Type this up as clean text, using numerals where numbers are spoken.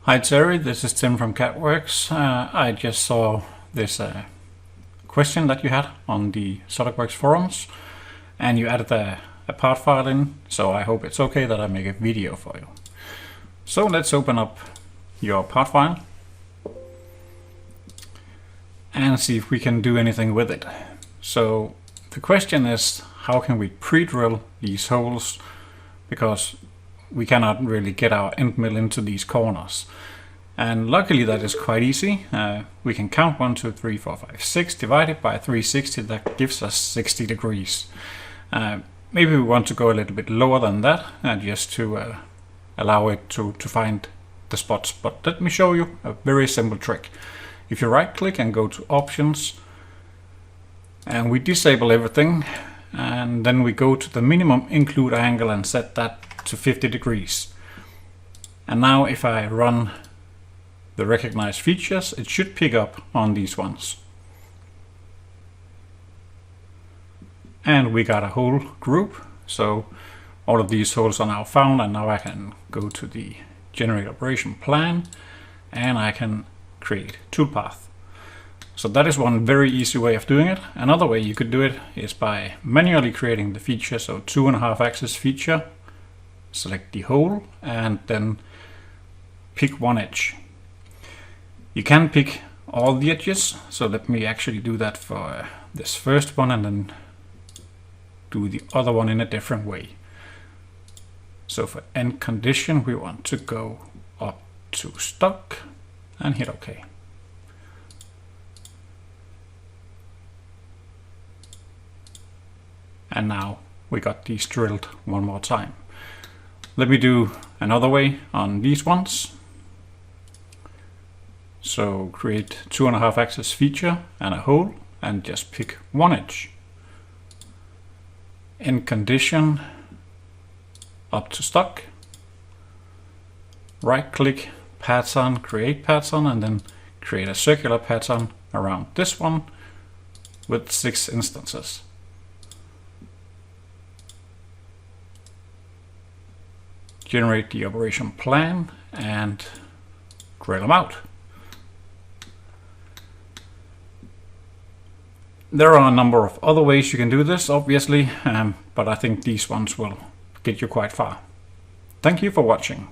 Hi Terry, this is Tim from CADWorks. I just saw this question that you had on the CADWorks forums, and you added a part file in, so I hope it's okay that I make a video for you. So let's open up your part file and see if we can do anything with it. So the question is, how can we pre-drill these holes, because we cannot really get our end mill into these corners. And luckily that is quite easy. We can count 1, 2, 3, 4, 5, 6 divided by 360. That gives us 60 degrees. Maybe we want to go a little bit lower than that, just to allow it to find the spots. But let me show you a very simple trick. If you right click and go to options, and we disable everything, and then we go to the minimum include angle and set that to 50 degrees. And now if I run the recognized features, it should pick up on these ones. And we got a whole group, so all of these holes are now found, and now I can go to the generate operation plan and I can create toolpath. So that is one very easy way of doing it. Another way you could do it is by manually creating the feature. So 2.5 axis feature, select the hole and then pick one edge. You can pick all the edges, so let me actually do that for this first one and then do the other one in a different way. So for end condition we want to go up to stock and hit OK. And now we got these drilled one more time. Let me do another way on these ones. So create 2.5 axis feature and a hole and just pick one edge. End condition, up to stock. Right click, pattern, create pattern, and then create a circular pattern around this one with 6 instances. Generate the operation plan and drill them out. There are a number of other ways you can do this, obviously, but I think these ones will get you quite far. Thank you for watching.